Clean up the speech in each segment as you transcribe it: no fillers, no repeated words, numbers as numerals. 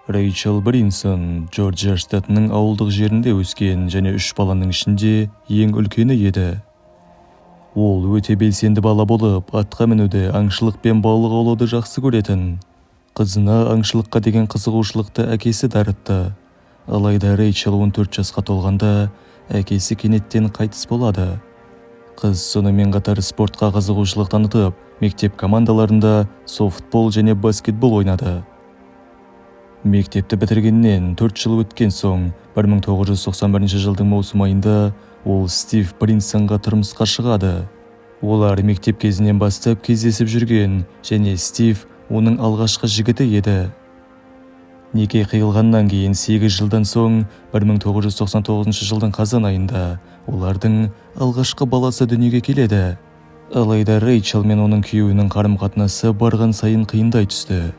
Рэйчел Бринсон Джорджия штатының ауылдық жерінде өскен және 3 баланың ішінде ең үлкені еді. Ол өте белсенді бала болып, атқа мінуді, аңшылық пен балық аулауды жақсы көретін. Қызына аңшылыққа деген қызығушылықты әкесі дарытты. Алайда Рэйчел 14 жасқа толғанда, әкесі кенеттен қайтыс болады. Қыз сонымен қатар спортқа қызығушылық танытып, мектеп командаларында софтбол және баскетбол ойнады. Мектепті бітіргеннен 4 жыл өткен соң, 1991 жылдың маусым айында ол Стив Бринсонға тұрмысқа шығады. Олар мектеп кезінен бастап кездесіп жүрген, және Стив оның алғашқы жігіті еді. Неке қиылғаннан кейін 8 жылдан соң, 1999 жылдың қазан айында олардың алғашқы баласы дүниеге келеді. Алайда Рэйчел мен оның күйеуінің қарым-қатынасы барған сайын қиындай түсті.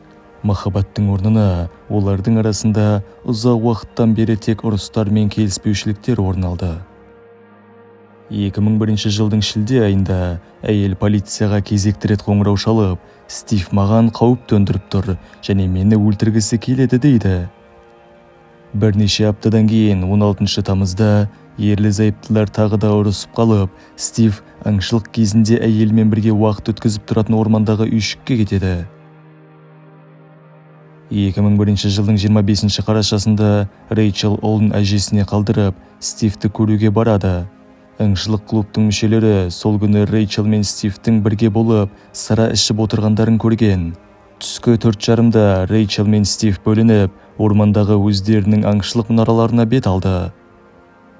Махаббаттың орнына олардың арасында ұзақ уақыттан бері тек ұрыстар мен келіспеушіліктер орын алды. 2001 жылдың шілде айында әйел полицияға кезекті рет қоңырау шалып, Стив маған қауіп төндіріп тұр және мені өлтіргісі келеді дейді. Бірнеше аптадан кейін 16 тамызда ерлі-зайыптылар тағы да ұрысып қалып, Стив аңшылық кезінде әйелмен бірге уақыт өткізіп тұратын ормандағы үйшікке кетеді. 2001 жылдың 25 қарашасында Рэйчел ұлын әжесіне қалдырып, Стивті көруге барады. Аңшылық клубтың мүшелері сол күні Рэйчел мен Стивтің бірге болып, сыра ішіп отырғандарын көрген. Түскі 4:30-да Рэйчел мен Стив бөлініп, ормандағы өздерінің аңшылық мұнараларына бет алды.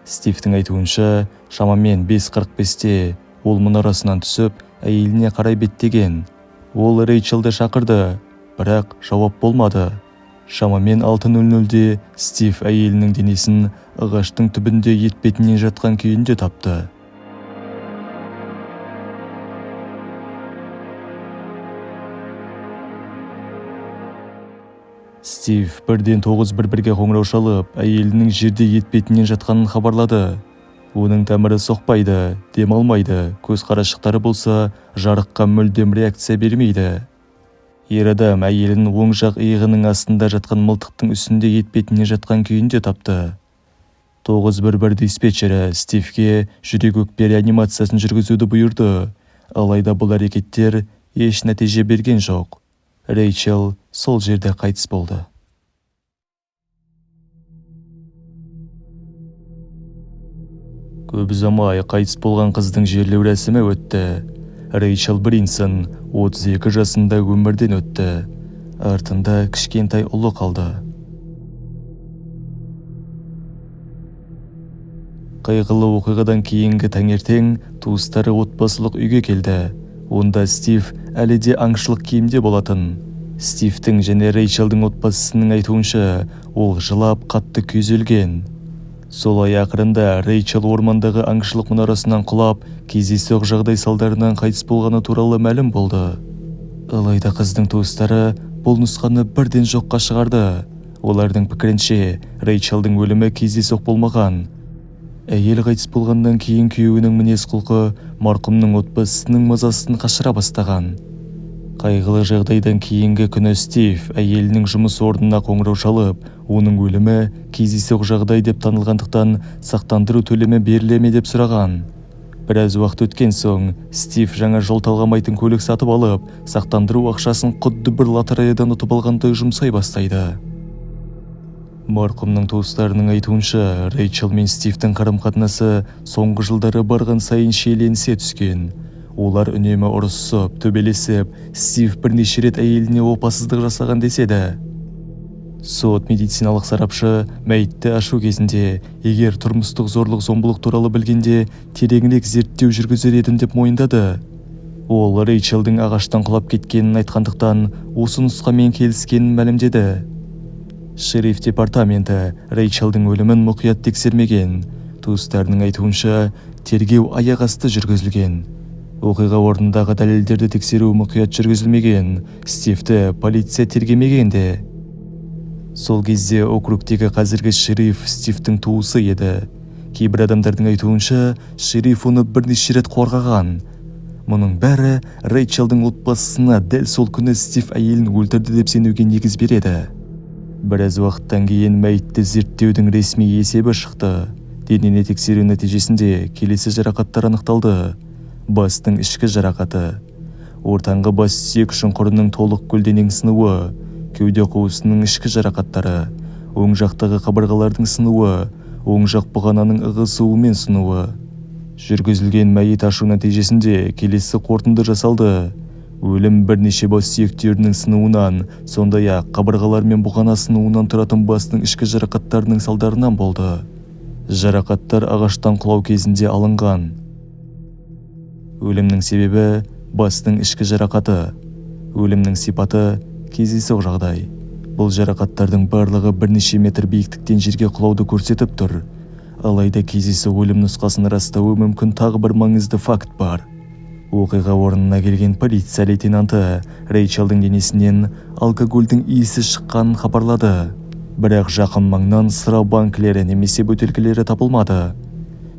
Стивтің айтуынша, шамамен 5:45-те ол мұнарасынан түсіп, әйеліне қарай беттеген. Ол Рэйчелді шақырды, бірақ жауап болмады. Шамамен 6:00-де Стив әйелінің денесін ағаштың түбінде етпетінен жатқан күйінде тапты. Стив бірден 911-ге қоңырау шалып, әйелінің жерде етпетінен жатқанын хабарлады. Оның тамыры соқпайды, демалмайды, көз қарашықтары болса, жарыққа мүлдем реакция бермейді. Ер адам әйелін оң жақ иығының астында жатқан мылтықтың үстінде етпетінен жатқан күйінде тапты. 911 диспетчері Стивке жүрек өкпе реанимациясын жүргізуді бұйырды, алайда бұл әрекеттер еш нәтиже берген жоқ. Рэйчел сол жерде қайтыс болды. Көп ұзамай қайтыс болған қыздың жерлеу рәсімі өтті. Рэйчел Бринсон 32 жасында өмірден өтті. Артында кішкентай ұлы қалды. Қайғылы оқиғадан кейінгі таңертең туыстары отбасылық үйге келді. Онда Стив әлі де аңшылық киімде болатын. Стивтің және Рэйчелдің отбасысының айтуынша, ол жылап қатты күйзелген. Солай ақырында Рэйчел ормандағы аңшылық мұнарасынан құлап, кездейсоқ жағдай салдарынан қайтыс болғаны туралы мәлім болды. Алайда қыздың туыстары бұл нұсқаны бірден жоққа шығарды. Олардың пікірінше, Рэйчелдің өлімі кездейсоқ болмаған. Әйел қайтыс болғаннан кейін күйеуінің мінез-құлқы марқұмның отбасысының мазасын қашыра бастаған. Қайғылы жағдайдан кейінгі күні Стив әйелінің жұмыс орнына қоңырау шалып, оның өлімі кездейсоқ жағдай деп танылғандықтан сақтандыру төлемі беріле деп сұраған. Біраз уақыт өткен соң, Стив жаңа жол талғамайтын көлік сатып алып, сақтандыру ақшасын құдды бір лотереядан ұтып алғандай жұмсай бастайды. Марқұмның туыстарының айтуынша, Рэйчел мен Стивтің қарым-қатынасы соңғы жылдары барған сайын шиеленісе түскен. Олар үнемі ұрысып, төбелесіп, Стив бірнеше рет әйеліне опасыздық жасаған деседі. Сот медициналық сарапшы мәйітті ашу кезінде, егер тұрмыстық зорлық-зомбылық туралы білгенде, тереңірек зерттеу жүргізер едім деп мойындады. Ол Рэйчелдің ағаштан құлап кеткенін айтқандықтан, осы нұсқамен келіскенін мәлімдеді. Шериф департаменті Рэйчелдің өлімін мұқият тексермеген. Туыстарының айтуынша, тергеу аяқ асты жүргізілген. Оқиға орнындағы дәлелдерді тексеру мұқият жүргізілмеген. Стивті полиция тергемеген де. Сол кезде округтегі қазіргі шериф Стивтің туысы еді. Кейбір адамдардың айтуынша, шериф оны бірнеше рет қорғаған. Мұның бәрі Рэйчелдің отбасысына дәл сол күні Стив әйелін өлтірді деп сенуге негіз береді. Біраз уақыттан кейін мәйітті зерттеудің ресми есебі шықты. Денені тексеру нәтижесінде келесі жарақаттар анықталды. Бастың ішкі жарақаты, ортаңғы бас сүйек шұңқырының толық көлденең сынуы, кеуде қуысының ішкі жарақаттары, оң жақтағы қабырғалардың сынуы, оң жақ бұғананың ығысуы мен сынуы. Жүргізілген мәйіт ашу нәтижесінде келесі қорытынды жасалды. Өлім бірнеше бас сүйектерінің сынуынан, сондай-ақ қабырғалар мен бұғана сынуынан тұратын бастың ішкі жарақаттарының салдарынан болды. Жарақаттар ағаштан құлау кезінде алынған. Өлімнің себебі бастың ішкі жарақаты. Өлімнің сипаты кездейсоқ жағдай. Бұл жарақаттардың барлығы бірнеше метр биіктіктен жерге құлауды көрсетіп тұр. Алайда кездейсоқ өлім нұсқасын растауы мүмкін тағы бір маңызды факт бар. Оқиға орнына келген полиция лейтенанты Рейчелдің денесінен алкогольдің иісі шыққанын хабарлады. Бірақ жақын маңнан сыра банкілері немесе бөтелкелері табылмады.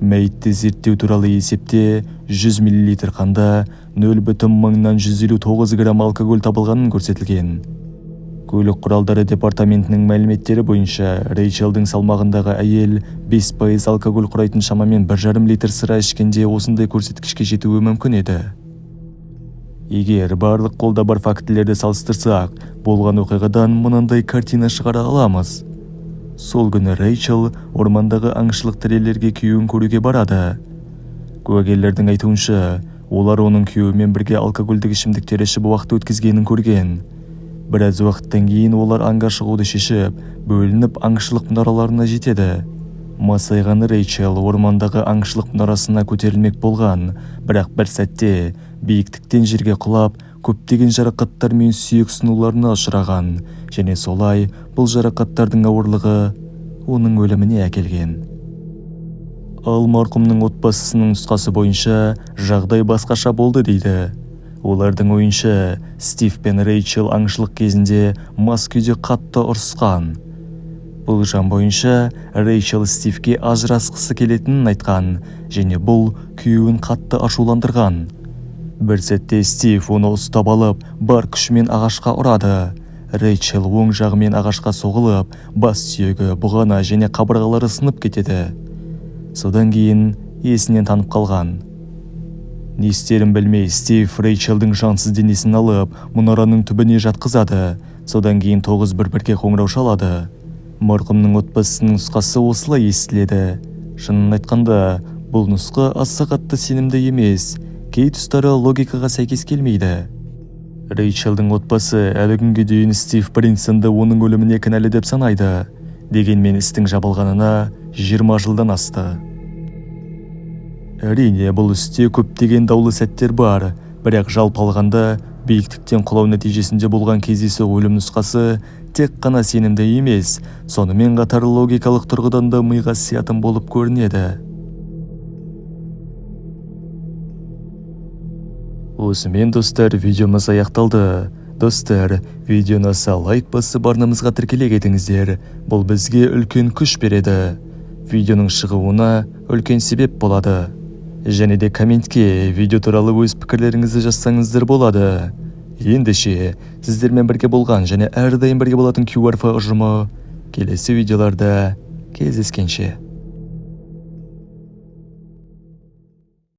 Мәйітті зерттеу туралы есепте 100 мл қанда 0,159 грамм алкоголь табылғанын көрсетілген. Көлік құралдары департаментінің мәліметтері бойынша Рейчелдің салмағындағы әйел 5% алкоголь құрайтын шамамен 1,5 литр сыра ішкенде осындай көрсеткішке жетуі мүмкін еді. Егер барлық қолда бар фактілерді салыстырсақ, болған оқиғадан мынандай картина шығара аламыз. Сол күні Рейчел ормандағы аңшылық тірелерге күйеуін көруге барады. Куәгерлердің айтуынша, олар оның күйеуімен бірге алкогольдік ішімдіктер ішіп уақыт өткізгенін көрген. Біраз уақыттан кейін олар аңға шығуды шешіп, бөлініп аңшылық мұнараларына жетеді. Масайған Рейчел ормандағы аңшылық мұнарасына көтерілмек болған, бірақ бір сәтте биіктіктен жерге құлап, көптеген жарақаттар мен сүйек сынуларына ұшыраған, және солай бұл жарақаттардың ауырлығы оның өліміне әкелген. Ал марқұмның отбасысының нұсқасы бойынша жағдай басқаша болды дейді. Олардың ойынша, Стив пен Рейчел аңшылық кезінде мас күйде қатты ұрысқан. Бұл жан бойынша Рейчел Стивке ажырасқысы келетінін айтқан, және бұл күйеуін қатты ашуландырған. Бір сәтте Стив оны ұстап алып, бар күшімен ағашқа ұрады. Рейчел оң жағымен ағашқа соғылып, бас сүйегі, бұғана және қабырғалары сынып кетеді. Содан кейін есінен танып қалған. Не істерін білмей, Стив Рейчелдің жансыз денесін алып, мұнараның түбіне жатқызады. Содан кейін 911-ге қоңырау шалады. Марқұмның отбасысының нұсқасы осылай естіледі. Шынын айтқанда, бұл нұсқа аса қатты сенімді емес. Кей тұстары логикаға сәйкес келмейді. Рейчелдің отбасы әлі күнге дейін Стив Бринсонды оның өліміне кінәлі деп санайды. Дегенмен істің жабылғанына 20 жылдан асты. Әрине, бұл істе көптеген даулы сәттер бар, бірақ жалпы алғанда биіктіктен құлау нәтижесінде болған кездейсоқ өлім нұсқасы тек қана сенімді емес, сонымен қатар логикалық тұрғыдан да миға сиятын болып көрінеді. Осымен достар, видеомыз аяқталды. Достар, видеоны аса лайк басып арнамызға тіркеле кетіңіздер. Бұл бізге үлкен күш береді. Видеоның шығуына үлкен себеп болады. Және де комментке видео туралы өз пікірлеріңізді жазсаңыздар болады. Ендеше, сіздермен бірге болған және әрдайым бірге болатын QRF ұжымы келесі видеоларда кездескенше.